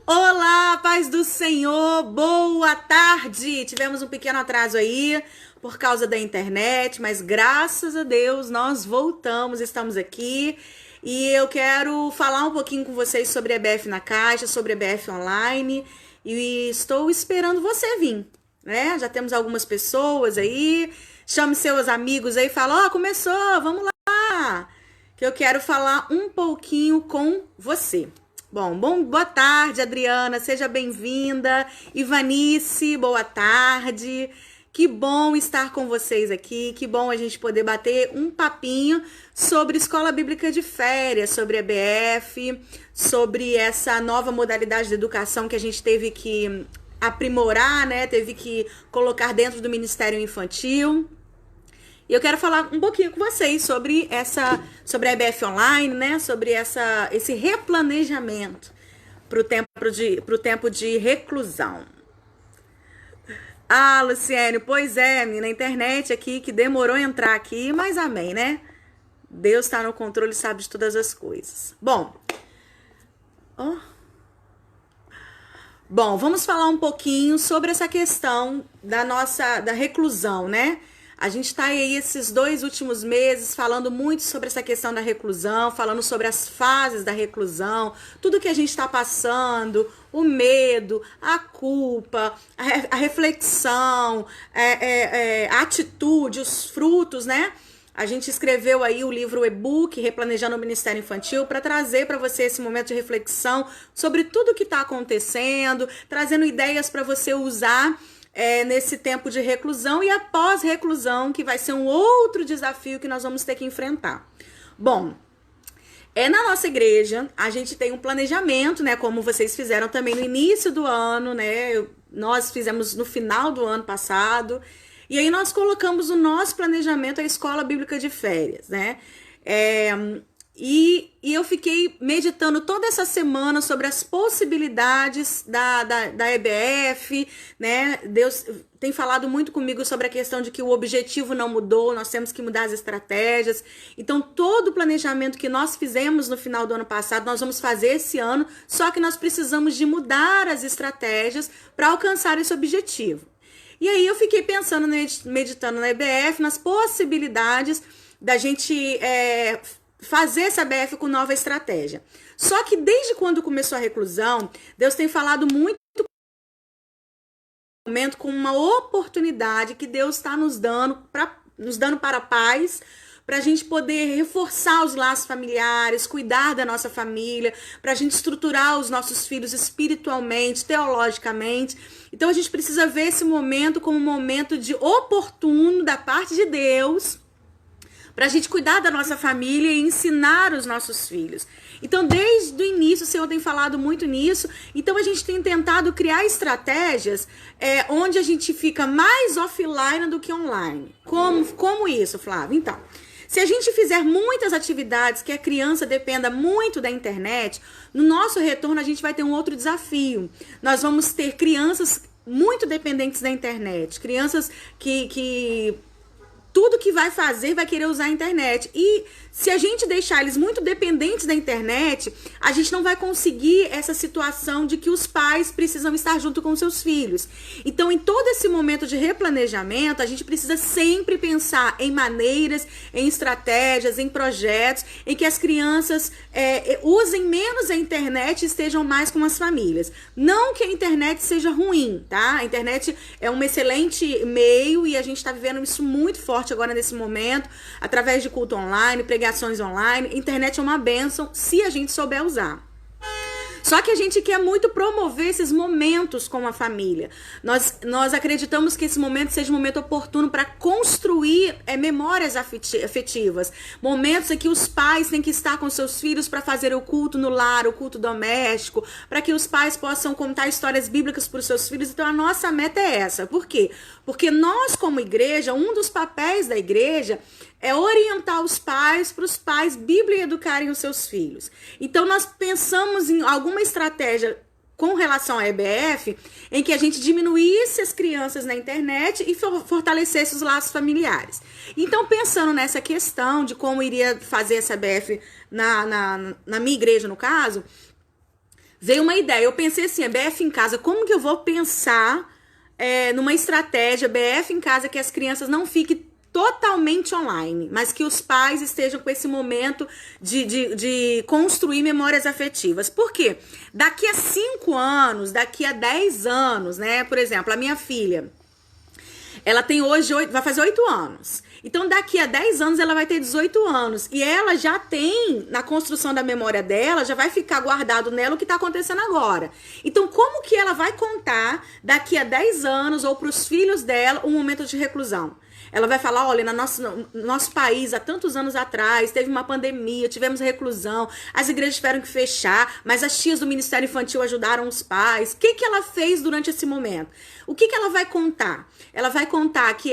Olá, paz do Senhor, boa tarde! Tivemos um pequeno atraso aí por causa da internet, mas graças a Deus nós voltamos, estamos aqui e eu quero falar um pouquinho com vocês sobre a EBF na Caixa, sobre a EBF Online e estou esperando você vir, né? Já temos algumas pessoas aí, chame seus amigos aí e fala, começou, vamos lá! Que eu quero falar um pouquinho com você. Boa tarde, Adriana, seja bem-vinda. Ivanice, boa tarde. Que bom estar com vocês aqui, que bom a gente poder bater um papinho sobre Escola Bíblica de Férias, sobre a EBF, sobre essa nova modalidade de educação que a gente teve que aprimorar, né? Teve que colocar dentro do Ministério Infantil. E eu quero falar um pouquinho com vocês sobre a EBF Online, né? Sobre esse replanejamento para o tempo de reclusão. Luciene, pois é, na internet aqui que demorou a entrar aqui, mas amém, né? Deus está no controle e sabe de todas as coisas. Bom, vamos falar um pouquinho sobre essa questão da reclusão, né? A gente está aí esses 2 últimos meses falando muito sobre essa questão da reclusão, falando sobre as fases da reclusão, tudo que a gente está passando, o medo, a culpa, a reflexão, a atitude, os frutos, né? A gente escreveu aí o livro e-book Replanejando o Ministério Infantil para trazer para você esse momento de reflexão sobre tudo que está acontecendo, trazendo ideias para você usar nesse tempo de reclusão e após reclusão, que vai ser um outro desafio que nós vamos ter que enfrentar. Bom, na nossa igreja, a gente tem um planejamento, né, como vocês fizeram também no início do ano, né, nós fizemos no final do ano passado, e aí nós colocamos o nosso planejamento, a Escola Bíblica de Férias, né, E eu fiquei meditando toda essa semana sobre as possibilidades da EBF, né? Deus tem falado muito comigo sobre a questão de que o objetivo não mudou, nós temos que mudar as estratégias. Então, todo o planejamento que nós fizemos no final do ano passado, nós vamos fazer esse ano, só que nós precisamos de mudar as estratégias para alcançar esse objetivo. E aí eu fiquei pensando, meditando na EBF, nas possibilidades da gente fazer essa EBF com nova estratégia. Só que desde quando começou a reclusão, Deus tem falado muito momento com uma oportunidade que Deus está nos dando para a paz, para a gente poder reforçar os laços familiares, cuidar da nossa família, para a gente estruturar os nossos filhos espiritualmente, teologicamente. Então a gente precisa ver esse momento como um momento de oportuno da parte de Deus, para a gente cuidar da nossa família e ensinar os nossos filhos. Então, desde o início, o Senhor tem falado muito nisso. Então, a gente tem tentado criar estratégias onde a gente fica mais offline do que online. Como isso, Flávia? Então, se a gente fizer muitas atividades que a criança dependa muito da internet, no nosso retorno a gente vai ter um outro desafio. Nós vamos ter crianças muito dependentes da internet. Crianças que tudo que vai fazer vai querer usar a internet. E se a gente deixar eles muito dependentes da internet, a gente não vai conseguir essa situação de que os pais precisam estar junto com seus filhos. Então, em todo esse momento de replanejamento, a gente precisa sempre pensar em maneiras, em estratégias, em projetos, em que as crianças usem menos a internet e estejam mais com as famílias. Não que a internet seja ruim, tá? A internet é um excelente meio e a gente está vivendo isso muito forte agora nesse momento, através de culto online, pregações online. Internet é uma bênção se a gente souber usar. Só que a gente quer muito promover esses momentos com a família. Nós acreditamos que esse momento seja um momento oportuno para construir memórias afetivas. Momentos em que os pais têm que estar com seus filhos para fazer o culto no lar, o culto doméstico, para que os pais possam contar histórias bíblicas para os seus filhos. Então a nossa meta é essa. Por quê? Porque nós, como igreja, um dos papéis da igreja é orientar os pais para os pais bíblia educarem os seus filhos. Então nós pensamos em alguma estratégia com relação à EBF, em que a gente diminuísse as crianças na internet e fortalecesse os laços familiares. Então, pensando nessa questão de como iria fazer essa EBF na minha igreja, no caso, veio uma ideia. Eu pensei assim, a BF em casa, como que eu vou pensar numa estratégia BF em casa que as crianças não fiquem totalmente online, mas que os pais estejam com esse momento de construir memórias afetivas. Por quê? Daqui a 5 anos, daqui a 10 anos, né? Por exemplo, a minha filha, ela tem hoje, vai fazer 8 anos. Então, daqui a 10 anos, ela vai ter 18 anos. E ela já tem, na construção da memória dela, já vai ficar guardado nela o que está acontecendo agora. Então, como que ela vai contar daqui a 10 anos ou para os filhos dela um momento de reclusão? Ela vai falar, olha, no nosso país, há tantos anos atrás, teve uma pandemia, tivemos reclusão, as igrejas tiveram que fechar, mas as tias do Ministério Infantil ajudaram os pais. O que ela fez durante esse momento? O que ela vai contar? Ela vai contar que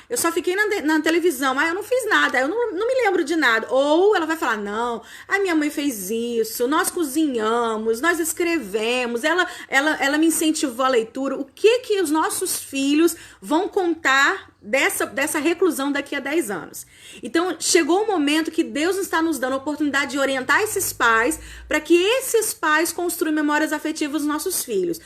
eu só fiquei na televisão, eu não fiz nada, eu não me lembro de nada. Ou ela vai falar, não, a minha mãe fez isso, nós cozinhamos, nós escrevemos, ela me incentivou a leitura. O que os nossos filhos vão contar dessa reclusão daqui a 10 anos. Então, chegou o momento que Deus está nos dando a oportunidade de orientar esses pais para que esses pais construam memórias afetivas dos nossos filhos.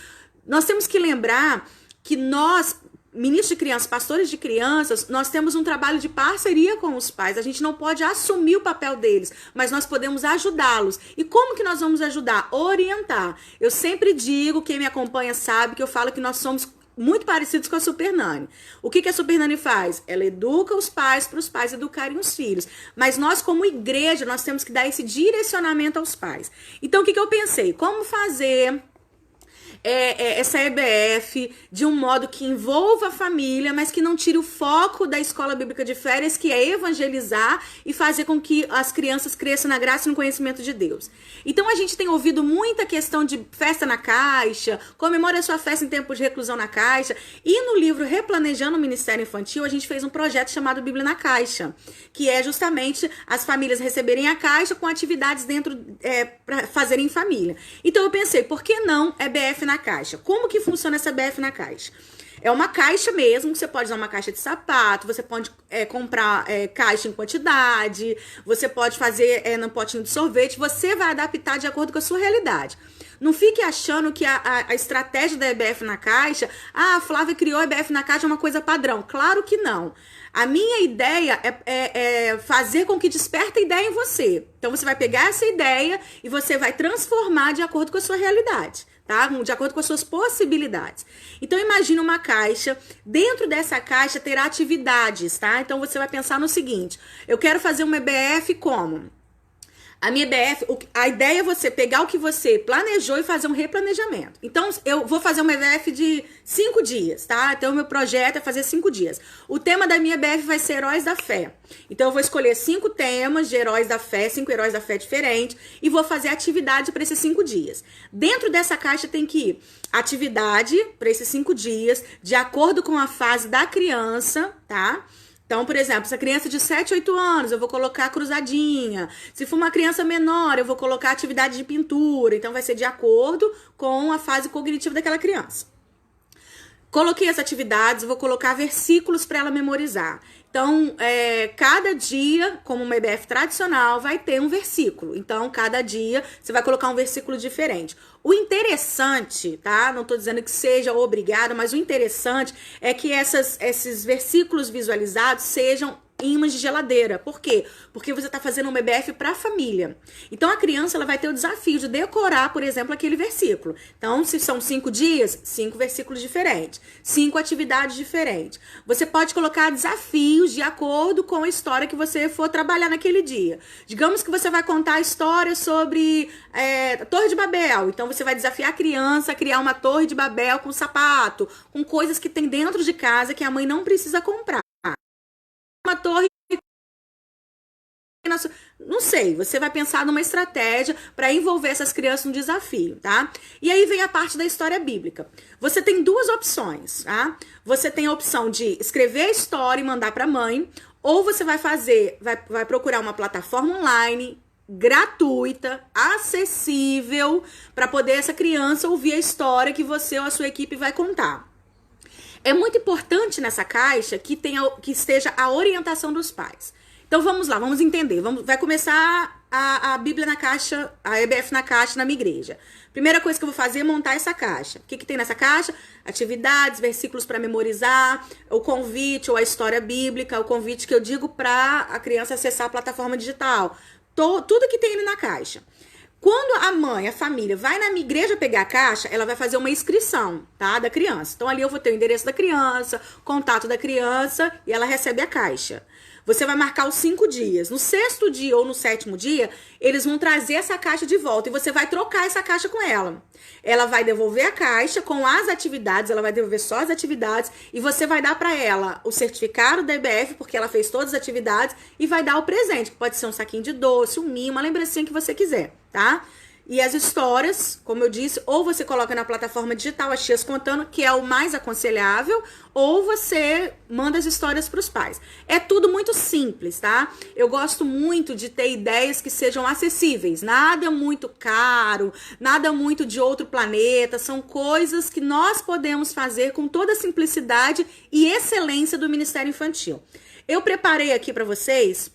Nós temos que lembrar que nós, ministros de crianças, pastores de crianças, nós temos um trabalho de parceria com os pais. A gente não pode assumir o papel deles, mas nós podemos ajudá-los. E como que nós vamos ajudar? Orientar. Eu sempre digo, quem me acompanha sabe que eu falo que nós somos muito parecidos com a Super Nani. O que a Super Nani faz? Ela educa os pais para os pais educarem os filhos. Mas nós, como igreja, nós temos que dar esse direcionamento aos pais. Então, o que eu pensei? Como fazer essa EBF de um modo que envolva a família, mas que não tire o foco da escola bíblica de férias, que é evangelizar e fazer com que as crianças cresçam na graça e no conhecimento de Deus. Então a gente tem ouvido muita questão de festa na caixa, comemore a sua festa em tempo de reclusão na caixa, e no livro Replanejando o Ministério Infantil a gente fez um projeto chamado Bíblia na Caixa, que é justamente as famílias receberem a caixa com atividades dentro para fazerem em família. Então eu pensei, por que não EBF na caixa? Como que funciona essa BF na caixa? É uma caixa mesmo, você pode usar uma caixa de sapato, você pode comprar caixa em quantidade, você pode fazer num potinho de sorvete, você vai adaptar de acordo com a sua realidade. Não fique achando que a estratégia da EBF na caixa, a Flávia criou a EBF na caixa, é uma coisa padrão. Claro que não. A minha ideia é fazer com que desperte a ideia em você. Então, você vai pegar essa ideia e você vai transformar de acordo com a sua realidade, tá? De acordo com as suas possibilidades. Então, imagine uma caixa. Dentro dessa caixa terá atividades, tá? Então, você vai pensar no seguinte. Eu quero fazer uma EBF como? A minha EBF, a ideia é você pegar o que você planejou e fazer um replanejamento. Então, eu vou fazer uma EBF de 5 dias, tá? Então, o meu projeto é fazer 5 dias. O tema da minha EBF vai ser Heróis da Fé. Então, eu vou escolher 5 temas de Heróis da Fé, 5 Heróis da Fé diferentes, e vou fazer atividade para esses 5 dias. Dentro dessa caixa tem que ir atividade para esses 5 dias, de acordo com a fase da criança, tá? Então, por exemplo, se a criança de 7, 8 anos, eu vou colocar cruzadinha. Se for uma criança menor, eu vou colocar atividade de pintura. Então, vai ser de acordo com a fase cognitiva daquela criança. Coloquei as atividades, vou colocar versículos para ela memorizar. Então, cada dia, como uma EBF tradicional, vai ter um versículo. Então, cada dia, você vai colocar um versículo diferente. O interessante, tá? Não tô dizendo que seja obrigado, mas o interessante é que esses versículos visualizados sejam ímãs de geladeira. Por quê? Porque você está fazendo uma EBF para a família. Então, a criança ela vai ter o desafio de decorar, por exemplo, aquele versículo. Então, se são 5 dias, 5 versículos diferentes, 5 atividades diferentes. Você pode colocar desafios de acordo com a história que você for trabalhar naquele dia. Digamos que você vai contar a história sobre a Torre de Babel. Então, você vai desafiar a criança a criar uma Torre de Babel com sapato, com coisas que tem dentro de casa que a mãe não precisa comprar. Uma torre, não sei, você vai pensar numa estratégia para envolver essas crianças no desafio, tá? E aí vem a parte da história bíblica. Você tem 2 opções, tá? Você tem a opção de escrever a história e mandar para a mãe, ou você vai procurar uma plataforma online gratuita, acessível, para poder essa criança ouvir a história que você ou a sua equipe vai contar. É muito importante nessa caixa que esteja a orientação dos pais. Então vamos lá, vamos entender. Vai começar a Bíblia na caixa, a EBF na caixa na minha igreja. Primeira coisa que eu vou fazer é montar essa caixa. O que tem nessa caixa? Atividades, versículos para memorizar, o convite ou a história bíblica, o convite que eu digo para a criança acessar a plataforma digital. Tudo que tem ali na caixa. Quando a mãe, a família, vai na minha igreja pegar a caixa, ela vai fazer uma inscrição, tá? Da criança. Então, ali eu vou ter o endereço da criança, contato da criança e ela recebe a caixa. Você vai marcar os 5 dias. No 6º dia ou no 7º dia, eles vão trazer essa caixa de volta e você vai trocar essa caixa com ela. Ela vai devolver a caixa com as atividades, ela vai devolver só as atividades e você vai dar para ela o certificado da EBF, porque ela fez todas as atividades, e vai dar o presente, que pode ser um saquinho de doce, um mimo, uma lembrancinha que você quiser, tá? E as histórias, como eu disse, ou você coloca na plataforma digital, as tias contando, que é o mais aconselhável, ou você manda as histórias para os pais. É tudo muito simples, tá? Eu gosto muito de ter ideias que sejam acessíveis, nada muito caro, nada muito de outro planeta, são coisas que nós podemos fazer com toda a simplicidade e excelência do Ministério Infantil. Eu preparei aqui para vocês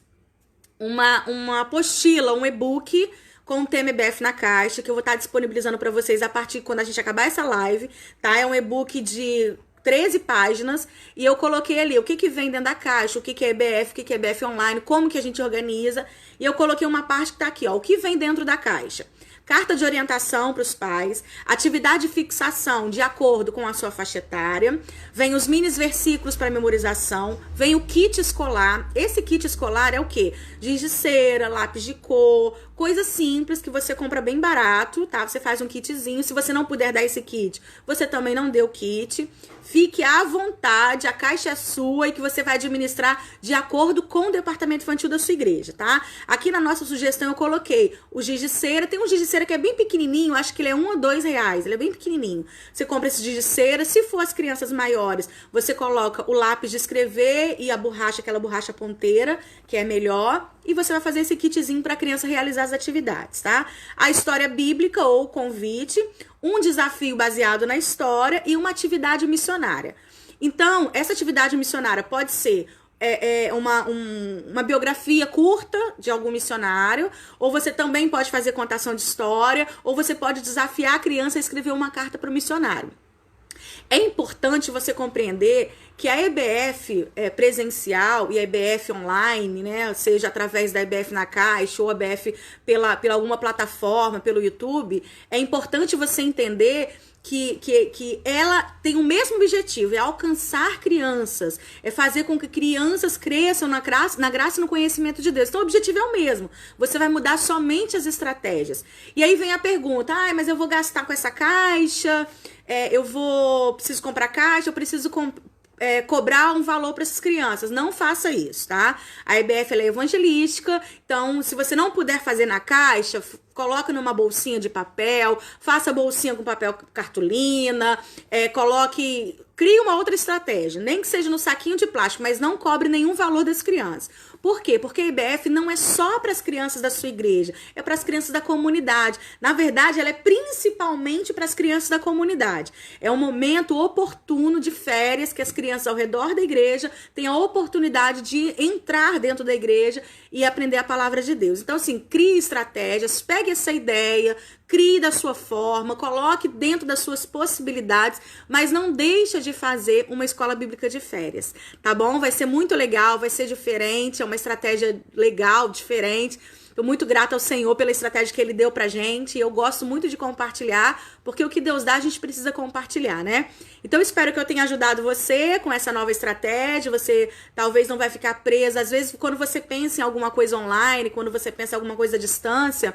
uma apostila, um e-book com o tema EBF na caixa, que eu vou estar disponibilizando para vocês a partir de quando a gente acabar essa live, tá? É um e-book de 13 páginas e eu coloquei ali o que vem dentro da caixa, o que é EBF, o que é EBF online, como que a gente organiza, e eu coloquei uma parte que tá aqui, ó, o que vem dentro da caixa. Carta de orientação para os pais, atividade de fixação de acordo com a sua faixa etária, vem os mini versículos para memorização, vem o kit escolar. Esse kit escolar é o quê? Giz de cera, lápis de cor, coisa simples que você compra bem barato, tá? Você faz um kitzinho. Se você não puder dar esse kit, você também não dê o kit. Fique à vontade, a caixa é sua e que você vai administrar de acordo com o departamento infantil da sua igreja, tá? Aqui na nossa sugestão eu coloquei o giz de cera. Tem um giz de cera que é bem pequenininho, acho que ele é R$1 ou R$2, ele é bem pequenininho. Você compra esse giz de cera. Se for as crianças maiores, você coloca o lápis de escrever e a borracha, aquela borracha ponteira, que é melhor. E você vai fazer esse kitzinho para a criança realizar as atividades, tá? A história bíblica ou convite, um desafio baseado na história e uma atividade missionária. Então, essa atividade missionária pode ser uma biografia curta de algum missionário, ou você também pode fazer contação de história, ou você pode desafiar a criança a escrever uma carta para o missionário. É importante você compreender que a EBF presencial e a EBF online, né, seja através da EBF na caixa ou a EBF pela alguma plataforma, pelo YouTube, é importante você entender que ela tem o mesmo objetivo, é alcançar crianças, é fazer com que crianças cresçam na graça e no conhecimento de Deus. Então o objetivo é o mesmo, você vai mudar somente as estratégias. E aí vem a pergunta, mas eu vou gastar com essa caixa, preciso comprar caixa, eu preciso cobrar um valor para essas crianças. Não faça isso, tá? A EBF ela é evangelística, então se você não puder fazer na caixa, coloque numa bolsinha de papel, faça bolsinha com papel cartolina, crie uma outra estratégia, nem que seja no saquinho de plástico, mas não cobre nenhum valor das crianças. Por quê? Porque a EBF não é só para as crianças da sua igreja, é para as crianças da comunidade. Na verdade, ela é principalmente para as crianças da comunidade. É um momento oportuno de férias que as crianças ao redor da igreja têm a oportunidade de entrar dentro da igreja e aprender a palavra de Deus. Então, assim, crie estratégias, pegue essa ideia, crie da sua forma, coloque dentro das suas possibilidades, mas não deixa de fazer uma escola bíblica de férias, tá bom? Vai ser muito legal, vai ser diferente, é uma estratégia legal, diferente. Tô muito grata ao Senhor pela estratégia que Ele deu pra gente. Eu gosto muito de compartilhar, porque o que Deus dá, a gente precisa compartilhar, né? Então, espero que eu tenha ajudado você com essa nova estratégia. Você talvez não vai ficar presa. Às vezes, quando você pensa em alguma coisa online, quando você pensa em alguma coisa à distância,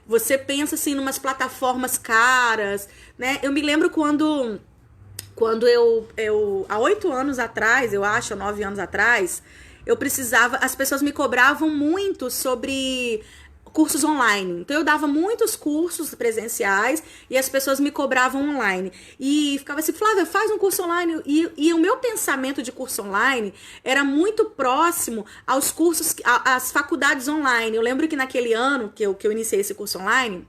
você pensa, assim, em umas plataformas caras, né? Eu me lembro quando eu há 8 anos atrás, eu acho, 9 anos atrás, as pessoas me cobravam muito sobre cursos online. Então, eu dava muitos cursos presenciais e as pessoas me cobravam online. E ficava assim, Flávia, faz um curso online. E o meu pensamento de curso online era muito próximo aos cursos, às faculdades online. Eu lembro que naquele ano que eu iniciei esse curso online,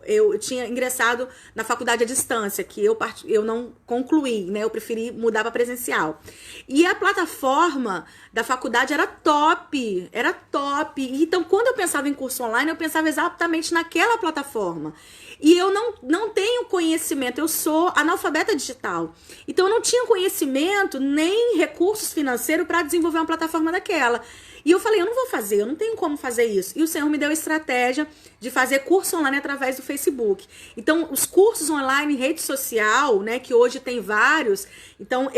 eu tinha ingressado na faculdade à distância, que eu não concluí, né? Eu preferi mudar para presencial. E a plataforma da faculdade era top, era top. Então, quando eu pensava em curso online, eu pensava exatamente naquela plataforma. E eu não tenho conhecimento, eu sou analfabeta digital. Então, eu não tinha conhecimento nem recursos financeiros para desenvolver uma plataforma daquela. E eu falei, eu não vou fazer, eu não tenho como fazer isso. E o Senhor me deu a estratégia de fazer curso online através do Facebook. Então, os cursos online em rede social, né, que hoje tem vários, então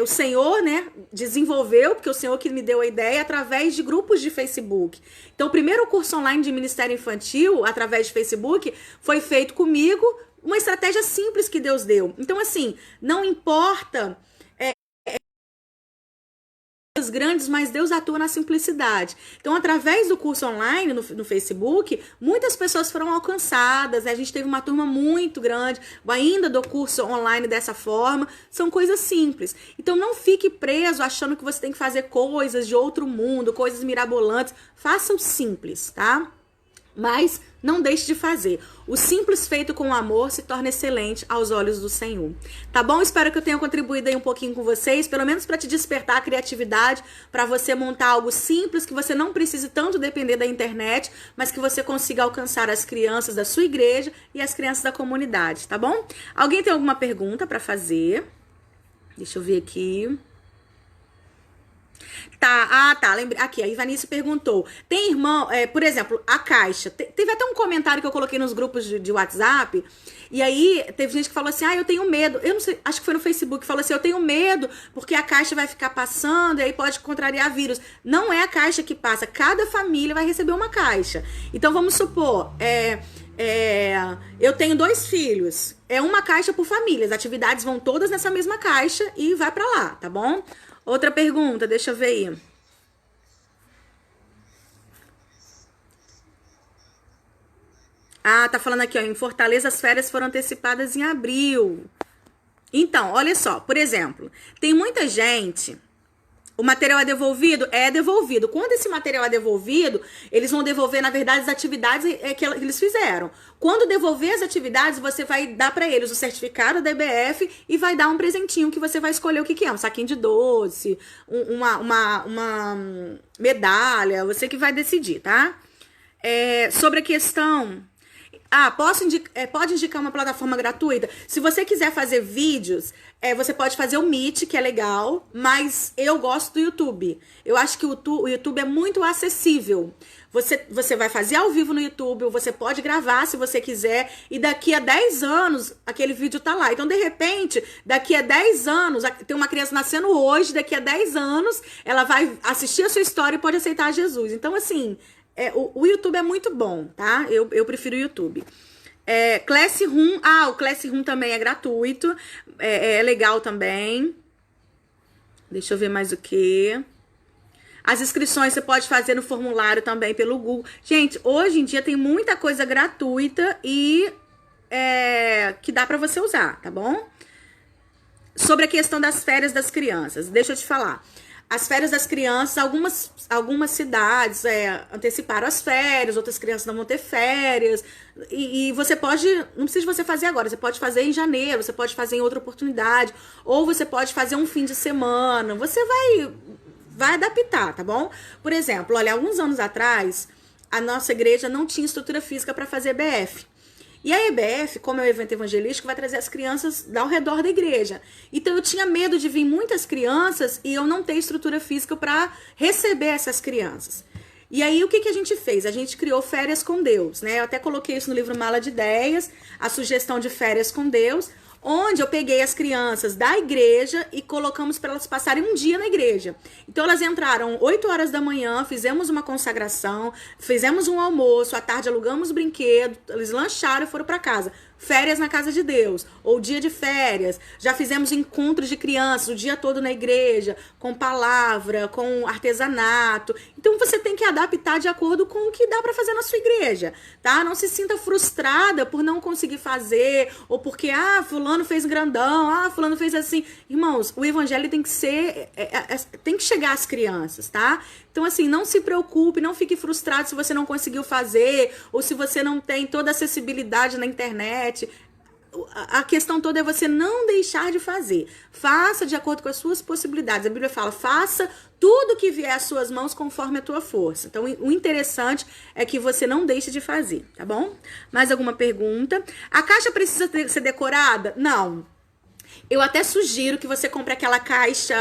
o Senhor, né, desenvolveu, porque o Senhor que me deu a ideia, através de grupos de Facebook. Então, o primeiro curso online de Ministério Infantil, através de Facebook, foi feito comigo, uma estratégia simples que Deus deu. Então, assim, não importa grandes, mas Deus atua na simplicidade. Então, através do curso online no Facebook, muitas pessoas foram alcançadas, né? A gente teve uma turma muito grande, ainda do curso online dessa forma, são coisas simples. Então, não fique preso achando que você tem que fazer coisas de outro mundo, coisas mirabolantes, faça o simples, tá? Mas não deixe de fazer. O simples feito com amor se torna excelente aos olhos do Senhor. Tá bom? Espero que eu tenha contribuído aí um pouquinho com vocês, pelo menos para te despertar a criatividade, para você montar algo simples, que você não precise tanto depender da internet, mas que você consiga alcançar as crianças da sua igreja e as crianças da comunidade, tá bom? Alguém tem alguma pergunta para fazer? Deixa eu ver aqui. Tá, lembrei. Aqui, a Ivanice perguntou. Tem irmão, por exemplo, a Caixa. Teve até um comentário que eu coloquei nos grupos de WhatsApp. E aí, teve gente que falou assim, eu tenho medo. Eu não sei, acho que foi no Facebook, falou assim, eu tenho medo porque a Caixa vai ficar passando e aí pode contrariar vírus. Não é a Caixa que passa, cada família vai receber uma Caixa. Então, vamos supor, eu tenho 2 filhos. É uma caixa por família. As atividades vão todas nessa mesma caixa e vai pra lá, tá bom? Outra pergunta, deixa eu ver aí. Tá falando aqui, ó, em Fortaleza as férias foram antecipadas em abril. Então, olha só, por exemplo, tem muita gente... O material é devolvido? É devolvido. Quando esse material é devolvido, eles vão devolver, na verdade, as atividades que eles fizeram. Quando devolver as atividades, você vai dar para eles o certificado da EBF e vai dar um presentinho que você vai escolher o que é. Um saquinho de doce, uma medalha, você que vai decidir, tá? Sobre a questão... pode indicar uma plataforma gratuita? Se você quiser fazer vídeos, você pode fazer o Meet, que é legal, mas eu gosto do YouTube. Eu acho que o YouTube é muito acessível. Você vai fazer ao vivo no YouTube, ou você pode gravar se você quiser, e daqui a 10 anos aquele vídeo tá lá. Então, de repente, daqui a 10 anos, tem uma criança nascendo hoje, daqui a 10 anos, ela vai assistir a sua história e pode aceitar Jesus. Então, assim... o YouTube é muito bom, tá? Eu prefiro o YouTube. Classroom, o Classroom também é gratuito, é legal também. Deixa eu ver mais o que. As inscrições você pode fazer no formulário também pelo Google. Gente, hoje em dia tem muita coisa gratuita e que dá pra você usar, tá bom? Sobre a questão das férias das crianças, deixa eu te falar. As férias das crianças, algumas cidades anteciparam as férias, outras crianças não vão ter férias. E você pode, não precisa de você fazer agora, você pode fazer em janeiro, você pode fazer em outra oportunidade, ou você pode fazer um fim de semana, você vai adaptar, tá bom? Por exemplo, olha, alguns anos atrás, a nossa igreja não tinha estrutura física para fazer EBF. E a EBF, como é um evento evangelístico, vai trazer as crianças ao redor da igreja. Então, eu tinha medo de vir muitas crianças e eu não ter estrutura física para receber essas crianças. E aí, o que a gente fez? A gente criou Férias com Deus, né? Eu até coloquei isso no livro Mala de Ideias, a sugestão de Férias com Deus, onde eu peguei as crianças da igreja e colocamos para elas passarem um dia na igreja. Então, elas entraram 8 horas da manhã, fizemos uma consagração, fizemos um almoço, à tarde alugamos brinquedo, eles lancharam e foram para casa. férias na casa de Deus, ou dia de férias. Já fizemos encontros de crianças o dia todo na igreja, com palavra, com artesanato. Então você tem que adaptar de acordo com o que dá para fazer na sua igreja, tá? Não se sinta frustrada por não conseguir fazer, ou porque, fulano fez grandão, fulano fez assim. Irmãos, o evangelho tem que ser, tem que chegar às crianças, tá? Então, assim, não se preocupe, não fique frustrado se você não conseguiu fazer, ou se você não tem toda a acessibilidade na internet. A questão toda é você não deixar de fazer. Faça de acordo com as suas possibilidades. A Bíblia fala, faça tudo que vier às suas mãos conforme a tua força. Então, o interessante é que você não deixe de fazer, tá bom? Mais alguma pergunta? A caixa precisa ser decorada? Não. Eu até sugiro que você compre aquela caixa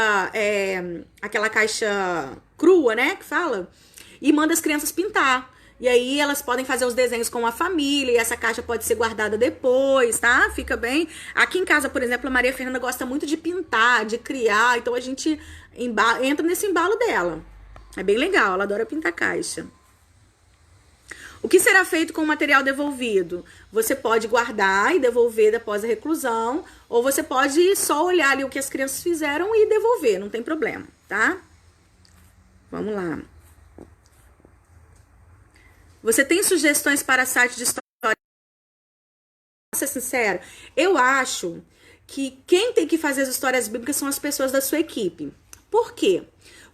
crua, né, que fala, e manda as crianças pintar. E aí elas podem fazer os desenhos com a família, e essa caixa pode ser guardada depois, tá? Fica bem. Aqui em casa, por exemplo, a Maria Fernanda gosta muito de pintar, de criar, então a gente entra nesse embalo dela. É bem legal, ela adora pintar caixa. O que será feito com o material devolvido? Você pode guardar e devolver após a reclusão, ou você pode só olhar ali o que as crianças fizeram e devolver, não tem problema, tá? Vamos lá. Você tem sugestões para site de história? Pra ser sincero, eu acho que quem tem que fazer as histórias bíblicas são as pessoas da sua equipe. Por quê?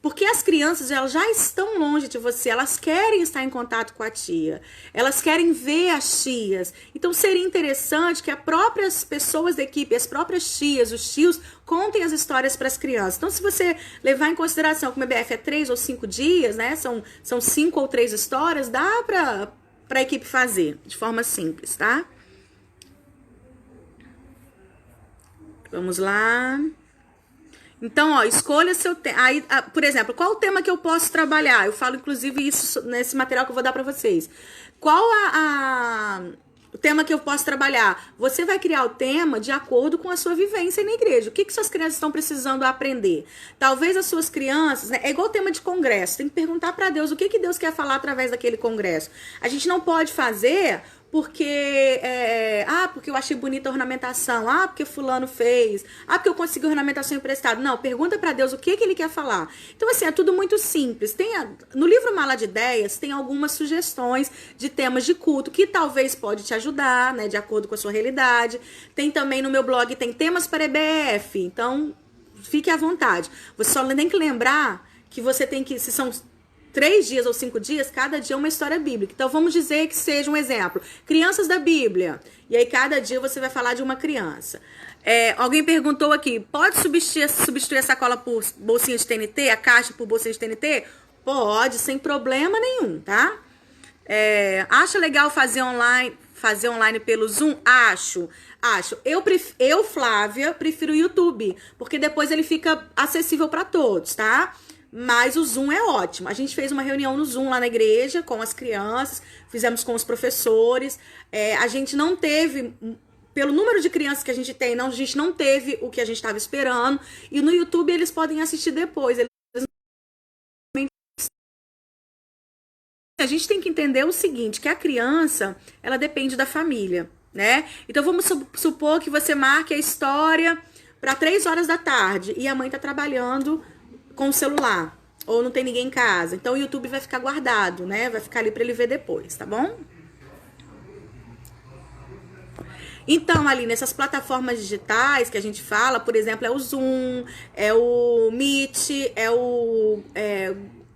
Porque as crianças, elas já estão longe de você, elas querem estar em contato com a tia, elas querem ver as tias. Então, seria interessante que as próprias pessoas da equipe, as próprias tias, os tios, contem as histórias para as crianças. Então, se você levar em consideração que o EBF é 3 ou 5 dias, né, são 5 ou 3 histórias, dá para a equipe fazer de forma simples, tá? Vamos lá. Então, ó, escolha seu tema. Aí, por exemplo, qual o tema que eu posso trabalhar? Eu falo, inclusive, isso nesse material que eu vou dar para vocês. Qual o tema que eu posso trabalhar? Você vai criar o tema de acordo com a sua vivência na igreja. O que suas crianças estão precisando aprender? Talvez as suas crianças, né, é igual o tema de congresso. Tem que perguntar para Deus o que Deus quer falar através daquele congresso. A gente não pode fazer porque porque eu achei bonita a ornamentação, porque fulano fez, porque eu consegui ornamentação emprestada. Não, pergunta para Deus o que ele quer falar. Então, assim, é tudo muito simples. No livro Mala de Ideias, tem algumas sugestões de temas de culto que talvez pode te ajudar, né, de acordo com a sua realidade. Tem também no meu blog, tem temas para EBF, então fique à vontade. Você só tem que lembrar que você tem que, se são 3 dias ou 5 dias, cada dia é uma história bíblica. Então, vamos dizer que seja um exemplo. Crianças da Bíblia. E aí, cada dia você vai falar de uma criança. Alguém perguntou aqui, pode substituir a sacola por bolsinha de TNT, a caixa por bolsinha de TNT? Pode, sem problema nenhum, tá? Acha legal fazer online pelo Zoom? Acho. Eu, Flávia, prefiro o YouTube, porque depois ele fica acessível para todos, tá? Mas o Zoom é ótimo. A gente fez uma reunião no Zoom lá na igreja com as crianças, fizemos com os professores. A gente não teve, pelo número de crianças que a gente tem, a gente não teve o que a gente estava esperando. E no YouTube eles podem assistir depois. A gente tem que entender o seguinte, que a criança, ela depende da família, né? Então vamos supor que você marque a história para 3 horas da tarde e a mãe tá trabalhando com o celular, ou não tem ninguém em casa. Então o YouTube vai ficar guardado, né? Vai ficar ali para ele ver depois, tá bom? Então, ali nessas plataformas digitais que a gente fala, por exemplo, é o Zoom, é o Meet, é o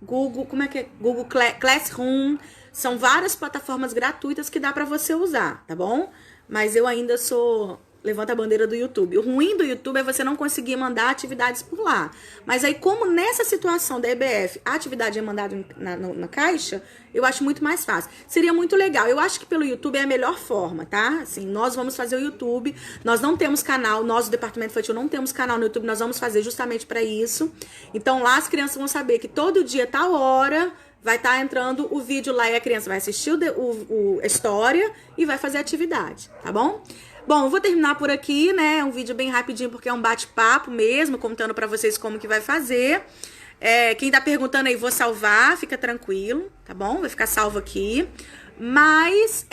Google, como é que é? Google Classroom. São várias plataformas gratuitas que dá para você usar, tá bom? Mas eu ainda levanta a bandeira do YouTube. O ruim do YouTube é você não conseguir mandar atividades por lá. Mas aí, como nessa situação da EBF, a atividade é mandada na caixa, eu acho muito mais fácil. Seria muito legal. Eu acho que pelo YouTube é a melhor forma, tá? Assim, nós vamos fazer o YouTube. Nós não temos canal, nós do Departamento Infantil não temos canal no YouTube. Nós vamos fazer justamente para isso. Então, lá as crianças vão saber que todo dia, tal hora, vai estar entrando o vídeo lá e a criança vai assistir a história e vai fazer a atividade, tá bom? Bom, eu vou terminar por aqui, né? É um vídeo bem rapidinho porque é um bate-papo mesmo, contando pra vocês como que vai fazer. Quem tá perguntando aí, vou salvar, fica tranquilo, tá bom? Vai ficar salvo aqui. Mas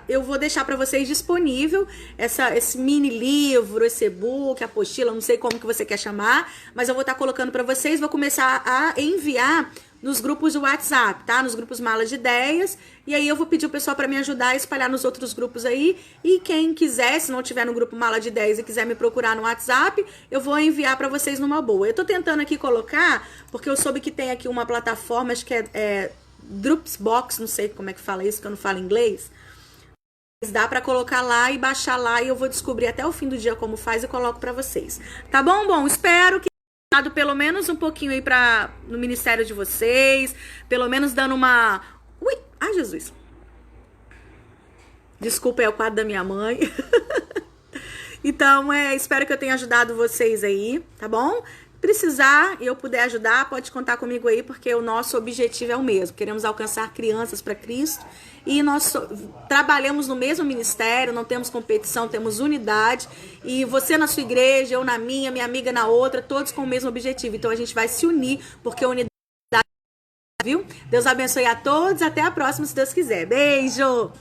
eu vou deixar para vocês disponível esse mini livro, esse e-book, apostila, não sei como que você quer chamar, mas eu vou estar colocando para vocês, vou começar a enviar nos grupos do WhatsApp, tá? Nos grupos Mala de Ideias, e aí eu vou pedir o pessoal para me ajudar a espalhar nos outros grupos aí, e quem quiser, se não tiver no grupo Mala de Ideias e quiser me procurar no WhatsApp, eu vou enviar para vocês numa boa. Eu tô tentando aqui colocar, porque eu soube que tem aqui uma plataforma, acho que é Dropbox, não sei como é que fala isso, que eu não falo inglês. Mas dá pra colocar lá e baixar lá e eu vou descobrir até o fim do dia como faz e coloco pra vocês. Tá bom? Bom, espero que tenha dado pelo menos um pouquinho aí no ministério de vocês, pelo menos dando uma... Ui! Ai, Jesus! Desculpa, é o quadro da minha mãe. Então, espero que eu tenha ajudado vocês aí, tá bom? Precisar e eu puder ajudar, pode contar comigo aí, porque o nosso objetivo é o mesmo. Queremos alcançar crianças para Cristo e nós trabalhamos no mesmo ministério, não temos competição, temos unidade. E você na sua igreja, eu na minha amiga na outra, todos com o mesmo objetivo. Então a gente vai se unir, porque a unidade, viu? Deus abençoe a todos, até a próxima, se Deus quiser. Beijo!